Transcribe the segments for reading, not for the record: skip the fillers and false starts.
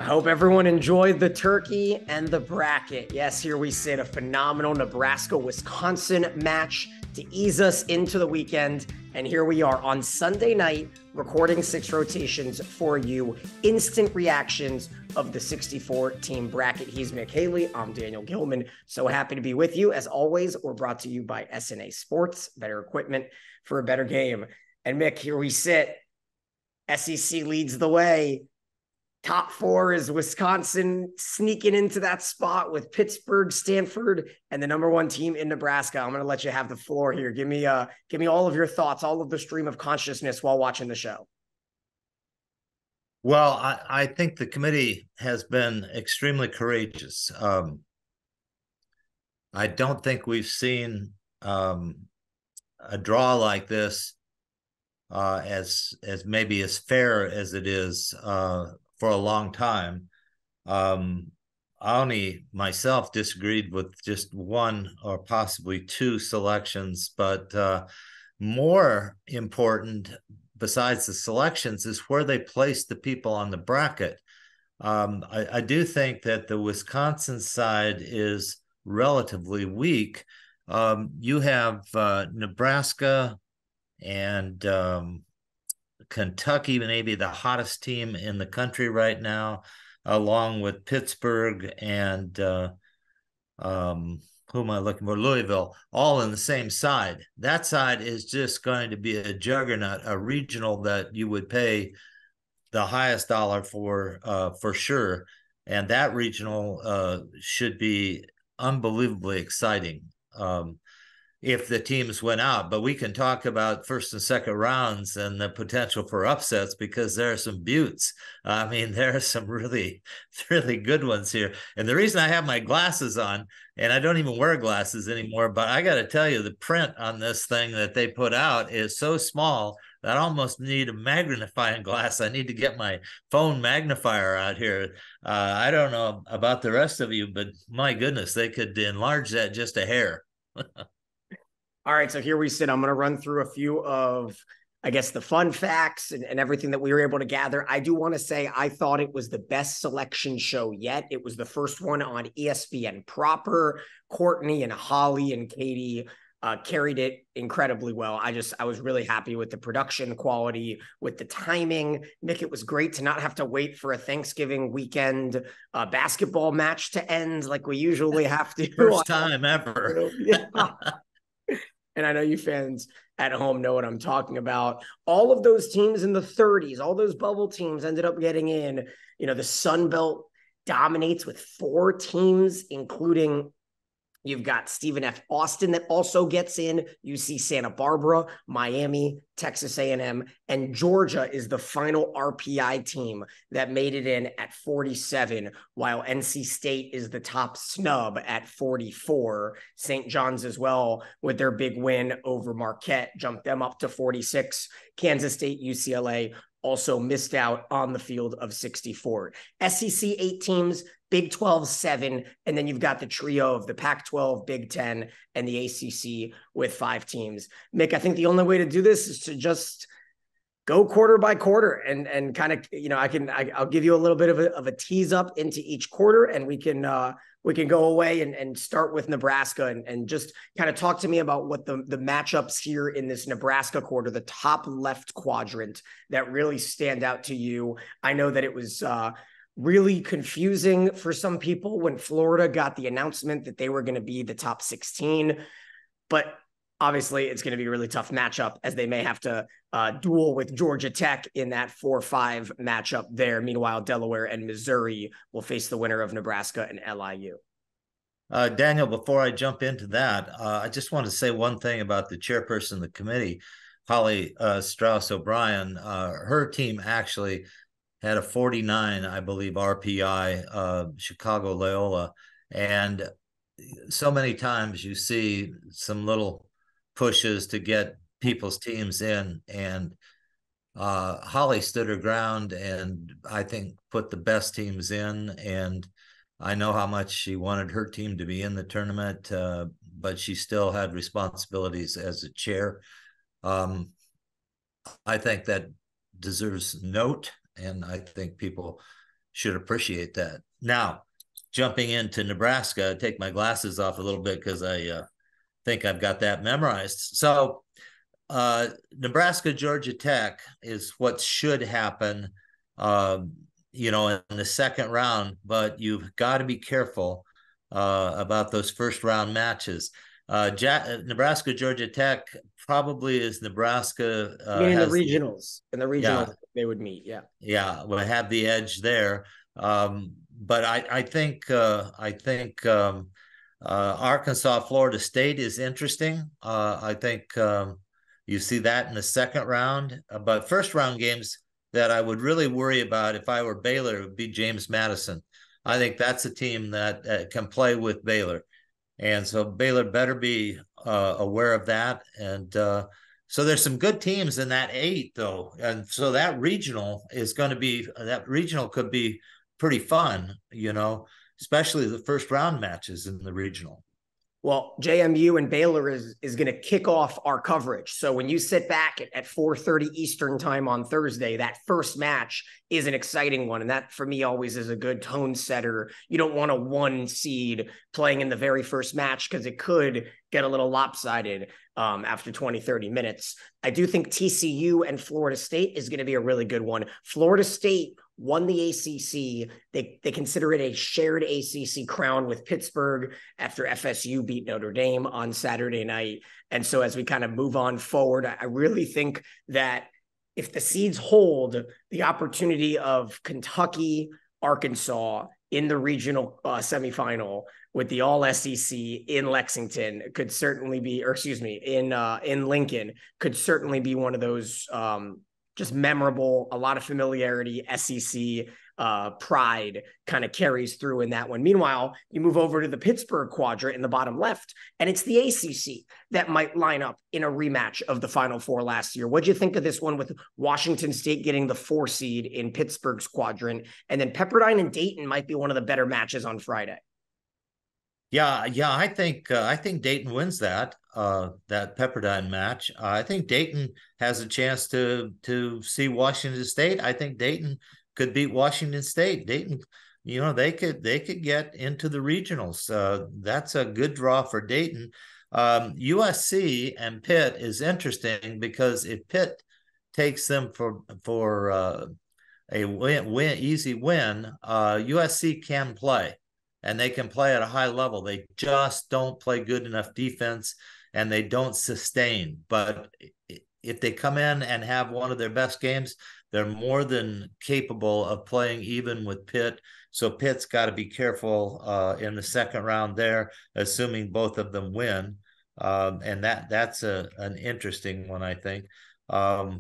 I hope everyone enjoyed the turkey and the bracket. Yes, here we sit, a phenomenal Nebraska-Wisconsin match to ease us into the weekend. And here we are on Sunday night, recording 6 rotations for you. Instant reactions of the 64-team bracket. He's Mick Haley. I'm Daniel Gilman. So happy to be with you. As always, we're brought to you by SNA Sports, better equipment for a better game. And Mick, here we sit. SEC leads the way. Top 4 is Wisconsin sneaking into that spot with Pittsburgh, Stanford, and the number 1 team in Nebraska. I'm going to let you have the floor here. Give me all of your thoughts, all of the stream of consciousness while watching the show. Well, I think the committee has been extremely courageous. I don't think we've seen a draw like this as maybe as fair as it is for a long time. I only myself disagreed with just 1 or possibly 2 selections, but more important besides the selections is where they place the people on the bracket. I do think that the Wisconsin side is relatively weak. You have Nebraska and Kentucky, maybe the hottest team in the country right now, along with Pittsburgh and who am I looking for? Louisville, all in the same side. That side is just going to be a juggernaut, a regional that you would pay the highest dollar for sure. And that regional should be unbelievably exciting. If the teams went out, but we can talk about first and second rounds and the potential for upsets because there are some buttes. I mean, there are some really, really good ones here. And the reason I have my glasses on, and I don't even wear glasses anymore, but I got to tell you, the print on this thing that they put out is so small that I almost need a magnifying glass. I need to get my phone magnifier out here. I don't know about the rest of you, but my goodness, they could enlarge that just a hair. All right, so here we sit. I'm going to run through a few of, I guess, the fun facts and everything that we were able to gather. I do want to say I thought it was the best selection show yet. It was the first one on ESPN proper. Courtney and Holly and Katie carried it incredibly well. I was really happy with the production quality, with the timing. Nick, it was great to not have to wait for a Thanksgiving weekend basketball match to end like we usually have to. First time ever. Yeah. And I know you fans at home know what I'm talking about. All of those teams in the 30s, all those bubble teams ended up getting in. You know, the Sun Belt dominates with 4 teams, including you've got Stephen F. Austin that also gets in. UC Santa Barbara, Miami, Texas A&M, and Georgia is the final RPI team that made it in at 47, while NC State is the top snub at 44. St. John's as well with their big win over Marquette, jumped them up to 46. Kansas State, UCLA also missed out on the field of 64. SEC 8 teams, Big 12 7, and then you've got the trio of the Pac-12, Big 10, and the ACC with 5 teams. Mick, I think the only way to do this is to just go quarter by quarter and kind of, you know, I'll give you a little bit of a tease up into each quarter, and we can go away and start with Nebraska and just kind of talk to me about what the matchups here in this Nebraska quarter, the top left quadrant, that really stand out to you. I know that it was really confusing for some people when Florida got the announcement that they were going to be the top 16, but obviously it's going to be a really tough matchup as they may have to duel with Georgia Tech in that 4-5 matchup there. Meanwhile, Delaware and Missouri will face the winner of Nebraska and LIU. Daniel, before I jump into that, I just want to say one thing about the chairperson of the committee, Holly Strauss O'Brien. Her team actually had a 49, I believe, RPI, Chicago Loyola. And so many times you see some little pushes to get people's teams in. And Holly stood her ground and I think put the best teams in. And I know how much she wanted her team to be in the tournament, but she still had responsibilities as a chair. I think that deserves note. And I think people should appreciate that. Now, jumping into Nebraska, I take my glasses off a little bit because I think I've got that memorized. So Nebraska, Georgia Tech is what should happen, in the second round, but you've got to be careful about those first round matches. Nebraska, Georgia Tech probably is Nebraska. I mean, in the regionals, they would meet. Yeah. Yeah. Will have the edge there. But I think Arkansas, Florida State is interesting. I think you see that in the second round, but first round games that I would really worry about if I were Baylor would be James Madison. I think that's a team that can play with Baylor. And so Baylor better be aware of that. And so there's some good teams in that 8, though. And so that regional could be pretty fun, especially the first round matches in the regional. Well, JMU and Baylor is going to kick off our coverage. So when you sit back at 4:30 Eastern time on Thursday, that first match is an exciting one. And that, for me, always is a good tone setter. You don't want a 1 seed playing in the very first match because it could get a little lopsided after 20, 30 minutes. I do think TCU and Florida State is going to be a really good one. Florida State won the ACC. They consider it a shared ACC crown with Pittsburgh after FSU beat Notre Dame on Saturday night. And so as we kind of move on forward, I really think that if the seeds hold, the opportunity of Kentucky, Arkansas in the regional semifinal with the all SEC in Lexington could certainly be, in Lincoln could certainly be one of those just memorable, a lot of familiarity, SEC pride kind of carries through in that one. Meanwhile, you move over to the Pittsburgh quadrant in the bottom left, and it's the ACC that might line up in a rematch of the Final Four last year. What'd you think of this one with Washington State getting the 4 seed in Pittsburgh's quadrant, and then Pepperdine and Dayton might be one of the better matches on Friday? Yeah, I think Dayton wins that Pepperdine match. I think Dayton has a chance to see Washington State. I think Dayton could beat Washington State. Dayton, they could get into the regionals. That's a good draw for Dayton. USC and Pitt is interesting because if Pitt takes them for a easy win, USC can play. And they can play at a high level. They just don't play good enough defense, and they don't sustain. But if they come in and have one of their best games, they're more than capable of playing even with Pitt. So Pitt's got to be careful in the second round there, assuming both of them win. And that's an interesting one, I think. I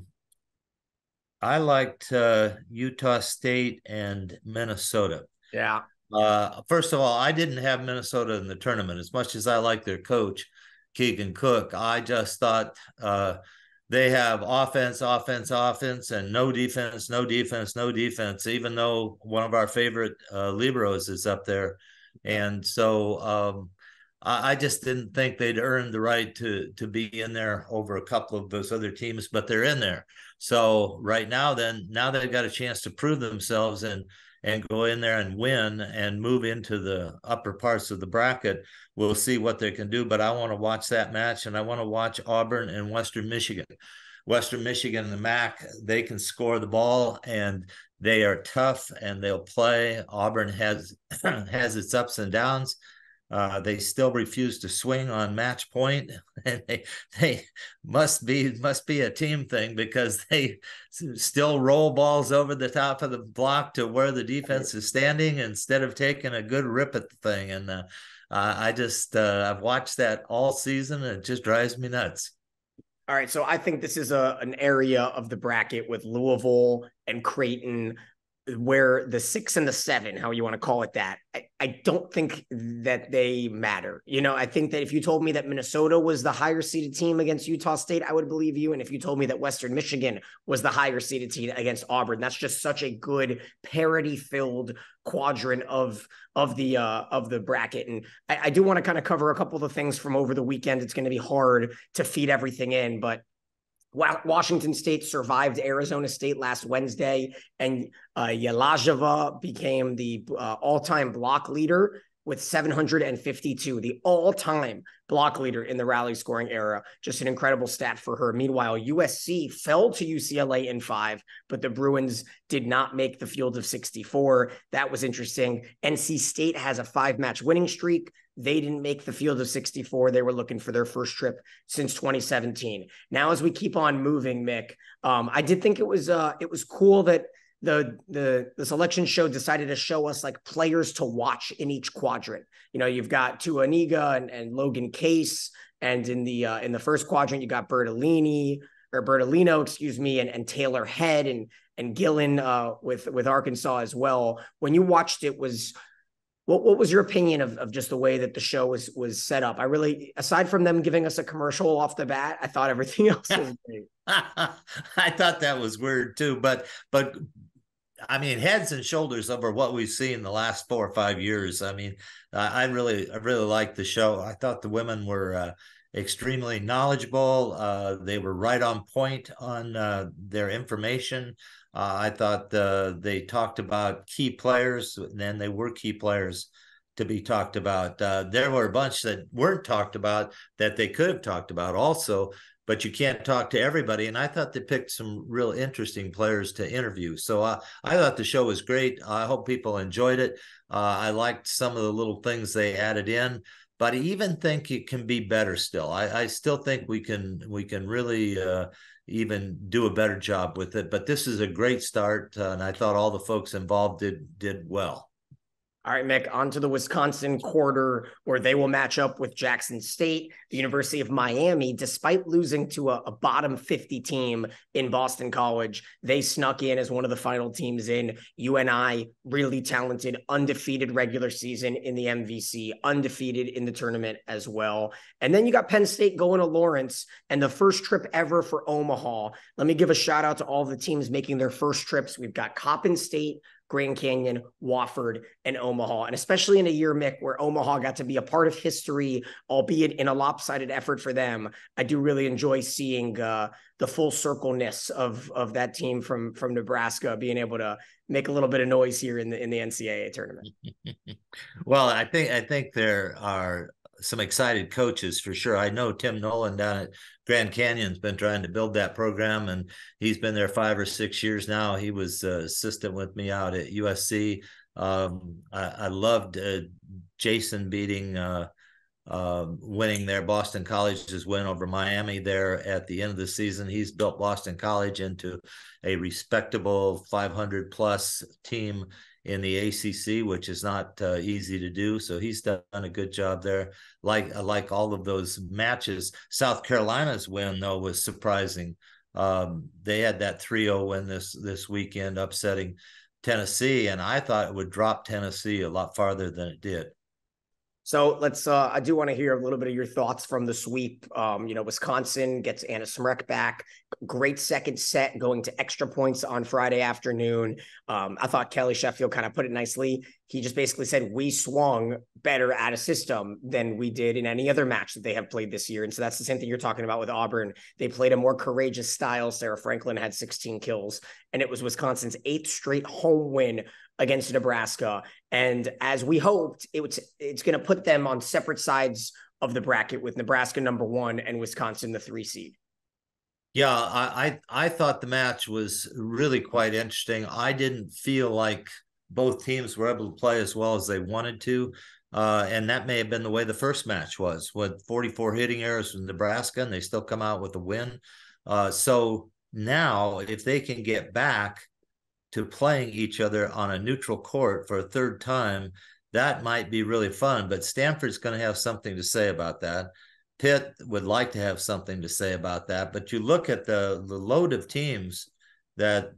liked Utah State and Minnesota. Yeah. First of all, I didn't have Minnesota in the tournament. As much as I like their coach, Keegan Cook, I just thought they have offense, and no defense, even though one of our favorite liberos is up there. And so I just didn't think they'd earned the right to be in there over a couple of those other teams, but they're in there. So right now they've got a chance to prove themselves and go in there and win and move into the upper parts of the bracket. We'll see what they can do, but I want to watch that match, and I want to watch Auburn and Western Michigan. Western Michigan and the MAC, they can score the ball, and they are tough, and they'll play. Auburn has its ups and downs. They still refuse to swing on match point. And they must be a team thing because they still roll balls over the top of the block to where the defense is standing instead of taking a good rip at the thing. And I've watched that all season, and it just drives me nuts. All right, so I think this is an area of the bracket with Louisville and Creighton where the 6 and the 7, how you want to call it that, I don't think that they matter. I think that if you told me that Minnesota was the higher seeded team against Utah State, I would believe you. And if you told me that Western Michigan was the higher seeded team against Auburn, that's just such a good parity filled quadrant of the bracket. And I do want to kind of cover a couple of the things from over the weekend. It's going to be hard to feed everything in, but Washington State survived Arizona State last Wednesday, and Yelazheva became the all-time block leader with 752, the all-time block leader in the rally scoring era. Just an incredible stat for her. Meanwhile, USC fell to UCLA in 5, but the Bruins did not make the field of 64. That was interesting. NC State has a 5-match winning streak. They didn't make the field of 64. They were looking for their first trip since 2017. Now, as we keep on moving, Mick, I did think it was cool that the selection show decided to show us like players to watch in each quadrant. You know, you've got Tuaniga and Logan Case, and in the first quadrant you got Bertolino, and Taylor Head and Gillen with Arkansas as well. When you watched it, what was your opinion of just the way that the show was set up? I really, aside from them giving us a commercial off the bat, I thought everything else was great. I thought that was weird too, but I mean, heads and shoulders over what we've seen the last 4 or 5 years. I mean, I really liked the show. I thought the women were extremely knowledgeable. They were right on point on their information. I thought they talked about key players, and they were key players to be talked about. There were a bunch that weren't talked about that they could have talked about also, but you can't talk to everybody. And I thought they picked some real interesting players to interview. So I thought the show was great. I hope people enjoyed it. I liked some of the little things they added in, but I even think it can be better still. I still think we can really even do a better job with it. But this is a great start, and I thought all the folks involved did well. All right, Mick, on to the Wisconsin quarter, where they will match up with Jackson State. The University of Miami, despite losing to a bottom 50 team in Boston College, they snuck in as one of the final teams in. UNI, really talented, undefeated regular season in the MVC, undefeated in the tournament as well. And then you got Penn State going to Lawrence, and the first trip ever for Omaha. Let me give a shout out to all the teams making their first trips. We've got Coppin State, Grand Canyon, Wofford, and Omaha. And especially in a year, Mick, where Omaha got to be a part of history, albeit in a lopsided effort for them, I do really enjoy seeing the full circle-ness of that team from Nebraska being able to make a little bit of noise here in the NCAA tournament. Well, I think there are some excited coaches for sure. I know Tim Nolan down at Grand Canyon's been trying to build that program, and he's been there 5 or 6 years now. He was assistant with me out at USC. I loved Jason winning their Boston College's win over Miami there at the end of the season. He's built Boston College into a respectable 500 plus team in the ACC, which is not easy to do. So he's done a good job there. Like all of those matches. South Carolina's win, though, was surprising. They had that 3-0 win this weekend, upsetting Tennessee, and I thought it would drop Tennessee a lot farther than it did. So let's, I do want to hear a little bit of your thoughts from the sweep. Wisconsin gets Anna Smrek back. Great second set, going to extra points on Friday afternoon. I thought Kelly Sheffield kind of put it nicely. He just basically said, we swung better at a system than we did in any other match that they have played this year. And so that's the same thing you're talking about with Auburn. They played a more courageous style. Sarah Franklin had 16 kills, and it was Wisconsin's 8th straight home win against Nebraska. And as we hoped, it's going to put them on separate sides of the bracket, with Nebraska number 1 and Wisconsin the 3 seed. Yeah, I thought the match was really quite interesting. I didn't feel like both teams were able to play as well as they wanted to. And that may have been the way the first match was, with 44 hitting errors from Nebraska, and they still come out with a win. So now, if they can get back to playing each other on a neutral court for a third time, that might be really fun. But Stanford's going to have something to say about that. Pitt would like to have something to say about that. But you look at the load of teams that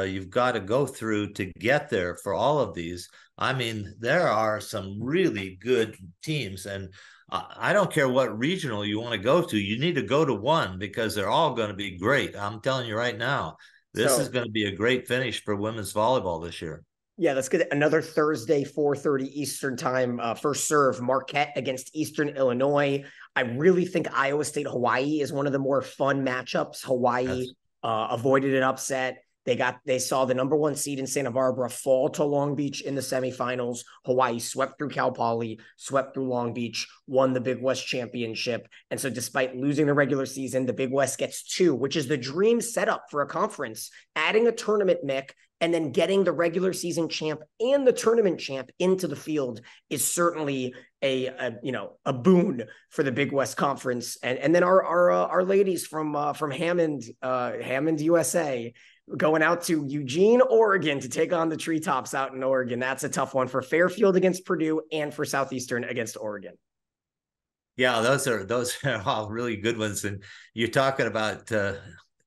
you've got to go through to get there for all of these. I mean, there are some really good teams, and I don't care what regional you want to go to. You need to go to one, because they're all going to be great. I'm telling you right now, this is going to be a great finish for women's volleyball this year. Yeah, let's get another Thursday, 4:30 Eastern time. First serve, Marquette against Eastern Illinois. I really think Iowa State Hawaii is one of the more fun matchups. Hawaii avoided an upset. They saw the number 1 seed in Santa Barbara fall to Long Beach in the semifinals. Hawaii swept through Cal Poly, swept through Long Beach, won the Big West Championship. And so despite losing the regular season, the Big West gets 2, which is the dream setup for a conference, adding a tournament, Mick, and then getting the regular season champ and the tournament champ into the field is certainly a boon for the Big West Conference. And then our ladies from Hammond, USA, going out to Eugene, Oregon to take on the Treetops out in Oregon. That's a tough one for Fairfield against Purdue and for Southeastern against Oregon. Yeah, those are all really good ones. And you're talking about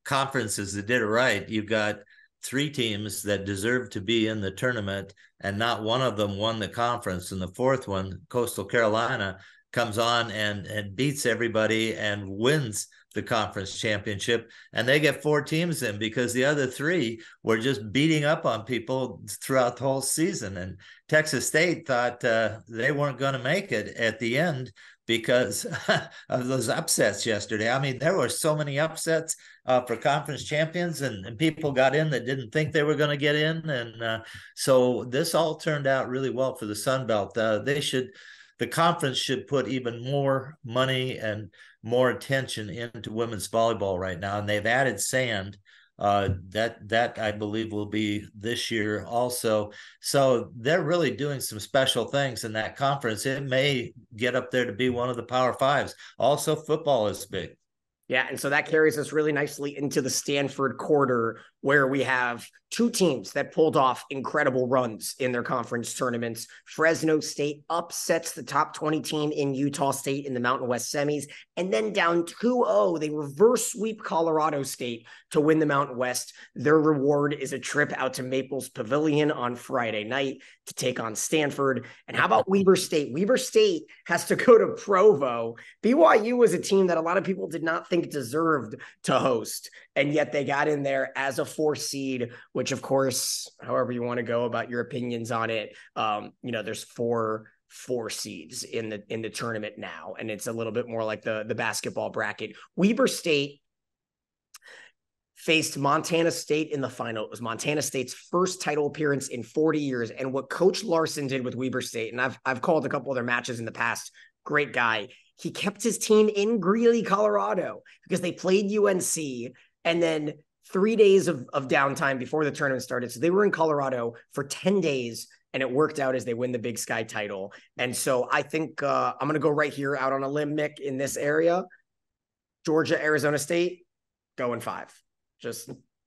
conferences that did it right. You've got 3 teams that deserve to be in the tournament, and not one of them won the conference. And the 4th one, Coastal Carolina, comes on and beats everybody and wins the conference championship. And they get 4 teams in because the other 3 were just beating up on people throughout the whole season. And Texas State thought they weren't going to make it at the end because of those upsets yesterday. I mean, there were so many upsets for conference champions, and people got in that didn't think they were going to get in. And so this all turned out really well for the Sun Belt. The conference should put even more money and more attention into women's volleyball right now. And they've added sand. That I believe will be this year also. So they're really doing some special things in that conference. It may get up there to be one of the Power Fives. Also, football is big. Yeah, and so that carries us really nicely into the Stanford quarter, where we have 2 teams that pulled off incredible runs in their conference tournaments. Fresno State upsets the top 20 team in Utah State in the Mountain West semis, and then down 2-0, they reverse sweep Colorado State to win the Mountain West. Their reward is a trip out to Maples Pavilion on Friday night to take on Stanford. And how about Weber State? Weber State has to go to Provo. BYU was a team that a lot of people did not think deserved to host, and yet they got in there as a 4 seed, which of course, however you want to go about your opinions on it, there's four seeds in the tournament now, and it's a little bit more like the basketball bracket. Weber State faced Montana State in the final. It was Montana State's first title appearance in 40 years. And what Coach Larson did with Weber State, and I've called a couple of their matches in the past, great guy. He kept his team in Greeley, Colorado, because they played UNC, and then 3 days of downtime before the tournament started. So they were in Colorado for 10 days, and it worked out as they win the Big Sky title. And so I think I'm going to go right here out on a limb, Mick, in this area. Georgia, Arizona State, going 5.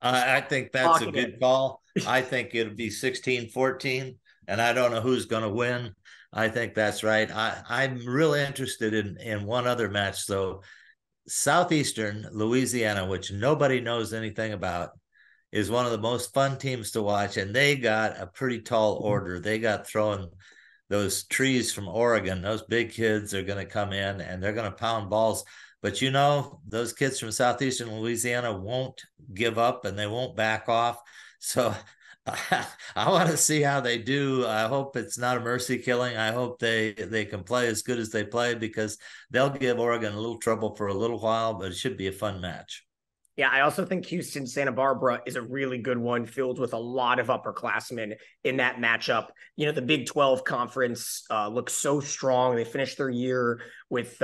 I think that's a good call. I think it'll be 16-14, and I don't know who's going to win. I think that's right. I'm really interested in one other match, though. Southeastern Louisiana, which nobody knows anything about, is one of the most fun teams to watch, and they got a pretty tall order. They got throwing those trees from Oregon. Those big kids are going to come in, and they're going to pound balls. But, those kids from Southeastern Louisiana won't give up, and they won't back off. So I want to see how they do. I hope it's not a mercy killing. I hope they can play as good as they play, because they'll give Oregon a little trouble for a little while, but it should be a fun match. Yeah, I also think Houston Santa Barbara is a really good one, filled with a lot of upperclassmen in that matchup. The Big 12 conference looks so strong. They finished their year with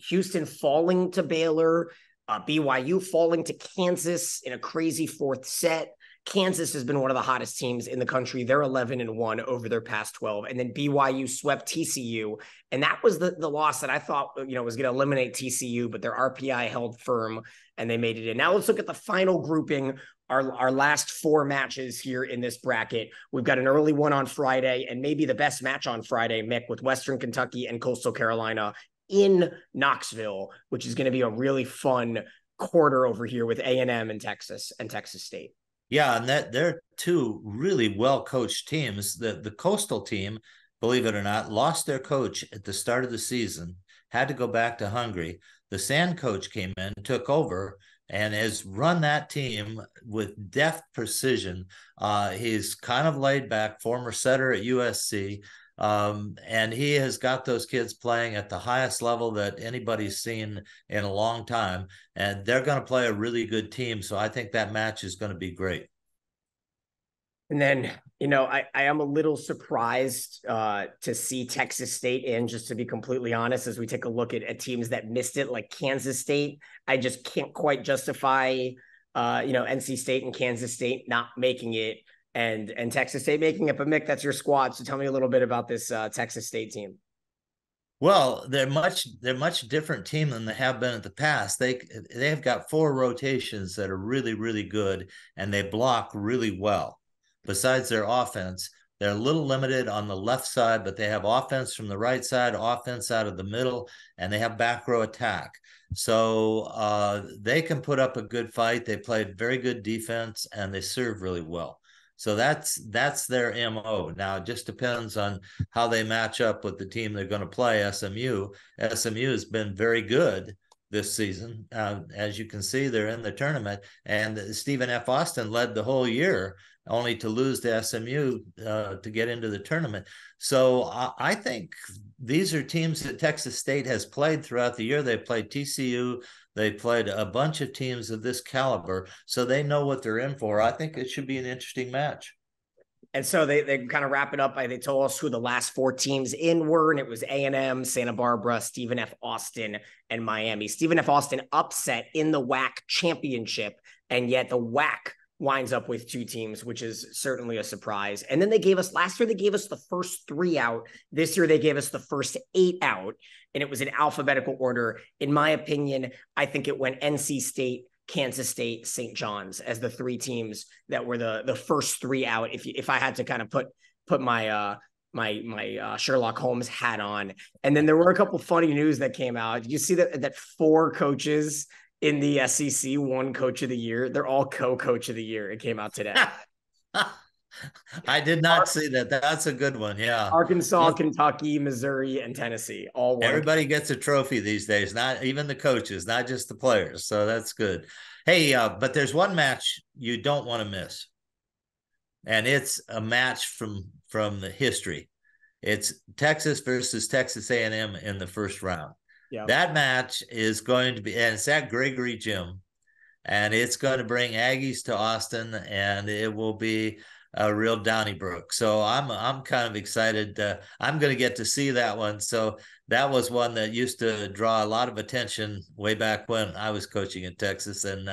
Houston falling to Baylor, BYU falling to Kansas in a crazy 4th set. Kansas has been one of the hottest teams in the country. They're 11-1 over their past 12. And then BYU swept TCU. And that was the loss that I thought, was going to eliminate TCU, but their RPI held firm and they made it in. Now let's look at the final grouping, our last 4 matches here in this bracket. We've got an early one on Friday, and maybe the best match on Friday, Mick, with Western Kentucky and Coastal Carolina in Knoxville, which is going to be a really fun quarter over here with A&M and Texas State. Yeah, and they're 2 really well-coached teams. The Coastal team, believe it or not, lost their coach at the start of the season, had to go back to Hungary. The Sand coach came in, took over, and has run that team with deft precision. He's kind of laid back, former setter at USC. And he has got those kids playing at the highest level that anybody's seen in a long time. And they're going to play a really good team. So I think that match is going to be great. And then, I am a little surprised to see Texas State in, just to be completely honest, as we take a look at teams that missed it, like Kansas State. I just can't quite justify, NC State and Kansas State not making it and Texas State making it. But Mick, that's your squad. So tell me a little bit about this Texas State team. Well, they're much different team than they have been in the past. They have got 4 rotations that are really, really good, and they block really well. Besides their offense, they're a little limited on the left side, but they have offense from the right side, offense out of the middle, and they have back row attack. So they can put up a good fight. They played very good defense, and they serve really well. So that's their MO. Now it just depends on how they match up with the team they're going to play, SMU. SMU has been very good this season. As you can see, they're in the tournament, and Stephen F. Austin led the whole year, only to lose to SMU to get into the tournament. So I think these are teams that Texas State has played throughout the year. They played TCU. They played a bunch of teams of this caliber, so they know what they're in for. I think it should be an interesting match. And so they kind of wrap it up by, they told us who the last 4 teams in were, and it was A&M, Santa Barbara, Stephen F. Austin, and Miami. Stephen F. Austin upset in the WAC championship, and yet the WAC winds up with 2 teams, which is certainly a surprise. And then last year, they gave us the first 3 out. This year, they gave us the first 8 out, and it was in alphabetical order. In my opinion, I think it went NC State, Kansas State, St. John's as the 3 teams that were the first 3 out. If I had to kind of put my Sherlock Holmes hat on. And then there were a couple funny news that came out. Did you see that 4 coaches in the SEC won Coach of the Year? They're all co-coach of the year. It came out today. I did not see that. That's a good one. Yeah. Arkansas, Kentucky, Missouri, and Tennessee all won. Everybody gets a trophy these days, not even the coaches, not just the players. So that's good. Hey, but there's one match you don't want to miss. And it's a match from the history. It's Texas versus Texas A&M in the first round. Yep. That match is going to be, and it's at Gregory Gym, and it's going to bring Aggies to Austin, and it will be a real Donnybrook. So I'm kind of excited. I'm going to get to see that one. So that was one that used to draw a lot of attention way back when I was coaching at Texas. And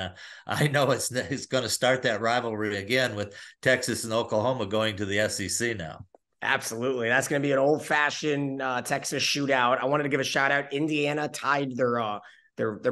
I know it's going to start that rivalry again with Texas and Oklahoma going to the SEC now. Absolutely. That's going to be an old-fashioned Texas shootout. I wanted to give a shout out. Indiana tied their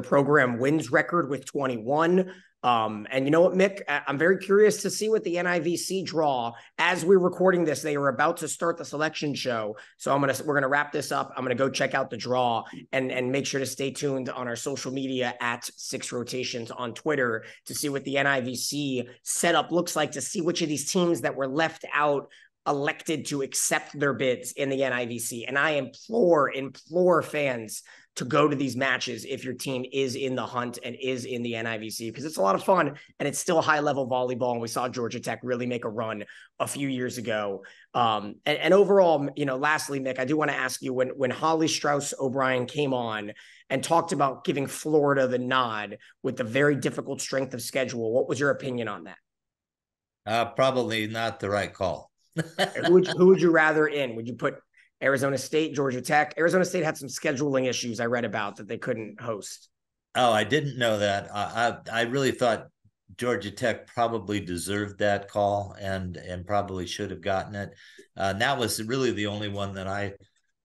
program wins record with 21. And you know what, Mick? I'm very curious to see what the NIVC draw. As we're recording this, they are about to start the selection show. So we're gonna wrap this up. I'm gonna go check out the draw and make sure to stay tuned on our social media at 6 Rotations on Twitter to see what the NIVC setup looks like, to see which of these teams that were left out elected to accept their bids in the NIVC. And I implore fans to go to these matches if your team is in the hunt and is in the NIVC, because it's a lot of fun and it's still high level volleyball. And we saw Georgia Tech really make a run a few years ago. And overall, lastly, Nick, I do want to ask you, when Holly Strauss O'Brien came on and talked about giving Florida the nod with the very difficult strength of schedule, what was your opinion on that? Probably not the right call. Who would you rather in? Would you put Arizona State, Georgia Tech? Arizona State had some scheduling issues I read about that they couldn't host. Oh, I didn't know that. I really thought Georgia Tech probably deserved that call and probably should have gotten it. That was really the only one that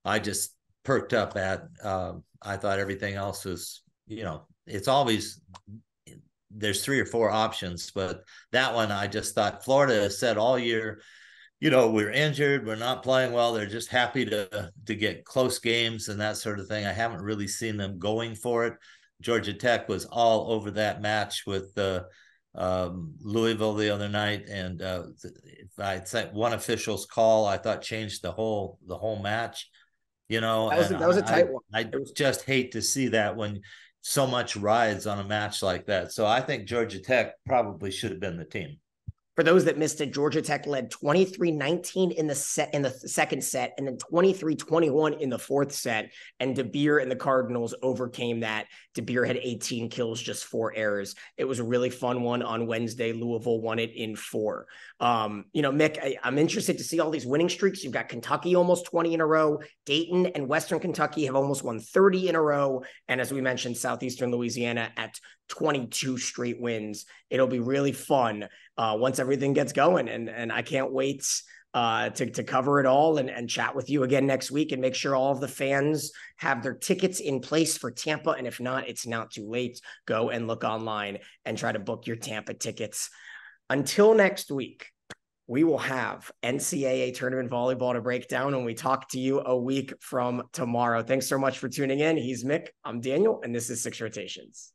I just perked up at. I thought everything else was, it's always, there's 3 or 4 options, but that one I just thought Florida has said all year, we're injured, we're not playing well. They're just happy to get close games and that sort of thing. I haven't really seen them going for it. Georgia Tech was all over that match with Louisville the other night, and I think one official's call I thought changed the whole match. That was a tight one. I just hate to see that when so much rides on a match like that. So I think Georgia Tech probably should have been the team. For those that missed it, Georgia Tech led 23-19 in the second set, and then 23-21 in the fourth set. And De Beer and the Cardinals overcame that. De Beer had 18 kills, just 4 errors. It was a really fun one on Wednesday. Louisville won it in 4. Mick, I'm interested to see all these winning streaks. You've got Kentucky almost 20 in a row. Dayton and Western Kentucky have almost won 30 in a row. And as we mentioned, Southeastern Louisiana at 22 straight wins. It'll be really fun once everything gets going. And I can't wait to cover it all and chat with you again next week and make sure all of the fans have their tickets in place for Tampa. And if not, it's not too late. Go and look online and try to book your Tampa tickets. Until next week, we will have NCAA tournament volleyball to break down when we talk to you a week from tomorrow. Thanks so much for tuning in. He's Mick. I'm Daniel, and this is Six Rotations.